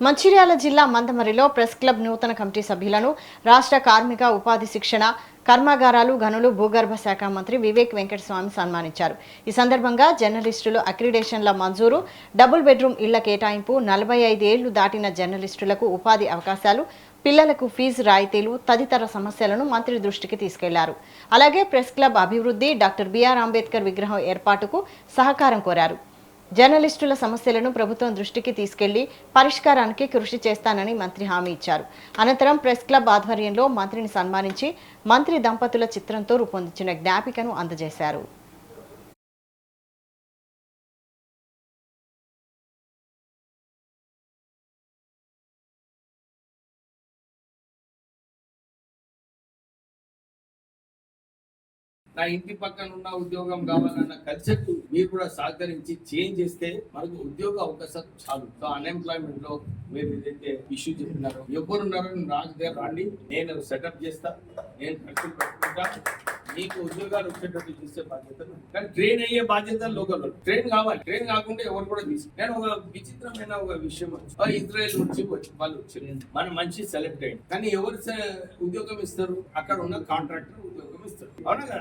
మంచిర్యాల జిల్లా మందమరిలో press club నూతన committee సభ్యులను రాష్ట్ర కార్మిక ఉపాధి శిక్షణ కర్మాగారాలు గనులు భూగర్భ శాఖ మంత్రి వివేక్ వెంకటస్వామి సన్మానించారు. ఈ సందర్భంగా జర్నలిస్టులు అక్రిడేషన్ల మంజూరు, డబుల్ బెడ్రూమ్ ఇళ్ల కేటాయింపు, 45 ఏళ్లు దాటిన జర్నలిస్టులకు ఉపాధి అవకాశాలు, పిల్లలకు ఫీజు రాయితీలు తదితర సమస్యలను మంత్రి దృష్టికి తీసుకెళ్లారు. అలాగే ప్రెస్ క్లబ్ అభివృద్ధి, డాక్టర్ బిఆర్ అంబేద్కర్ విగ్రహం ఏర్పాటుకు సహకారం కోరారు. జర్నలిస్టుల సమస్యలను ప్రభుత్వం దృష్టికి తీసుకెళ్లి పరిష్కారానికి కృషి చేస్తానని మంత్రి హామీ ఇచ్చారు. అనంతరం ప్రెస్ క్లబ్ ఆధ్వర్యంలో మంత్రిని సన్మానించి మంత్రి దంపతుల చిత్రంతో రూపొందించిన జ్ఞాపికను అందజేశారు. నా ఇంటి పక్కన ఉన్న ఉద్యోగం కావాలన్న కల్చర్ మీరు కూడా సహకరించి చేంజ్ చేస్తే మనకు ఉద్యోగ అవకాశాలు చాలు. సో అన్ఎంప్లాయ్మెంట్ లో మీరు ఏదైతే ఇష్యూ చెప్తున్నారు, ఎవరున్నారో నాకు దగ్గర రండి, నేను సెటప్ చేస్తా, నేను ఖర్చులు పెట్టుకుంటా, మీకు ఉద్యోగాలు వచ్చేటట్టు చూసే బాధ్యత. కానీ ట్రైన్ అయ్యే బాధ్యత లోకల్ ట్రైన్ కావాలి. ట్రైన్ కాకుండా ఎవరు కూడా తీసుకు. నేను ఒక విచిత్రమైన ఒక విషయం ఇజ్రాయెల్ నుంచి వాళ్ళు వచ్చారు, మనం మంచి సెలెక్ట్ అయ్యింది. కానీ ఎవరు ఉద్యోగం ఇస్తారు? అక్కడ ఉన్న కాంట్రాక్టర్ ఉద్యోగం ఇస్తారు. అవునా కదా?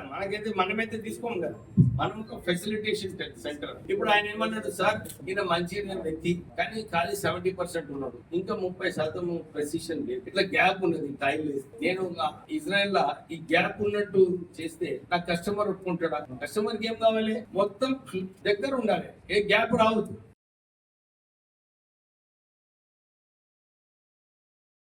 మనమైతే తీసుకోము కదా, మనం ఒక ఫెసిలిటేషన్ సెంటర్. ఇప్పుడు ఆయన ఏమన్నాడు, సార్ ఈయన మంచి వ్యక్తి కానీ ఖాళీ 70% ఉన్నాడు, ఇంకా 30% ప్రెసిషన్ లేదు, ఇట్లా గ్యాప్ ఉన్నది, టైం లేదు. నేను ఇజ్రాయెల్ లా ఈ గ్యాప్ ఉన్నట్టు చేస్తే నా కస్టమర్ ఒప్పుకుంటాడు. కస్టమర్ కి ఏం కావాలి? మొత్తం దగ్గర ఉండాలి, ఏ గ్యాప్ రావద్దు.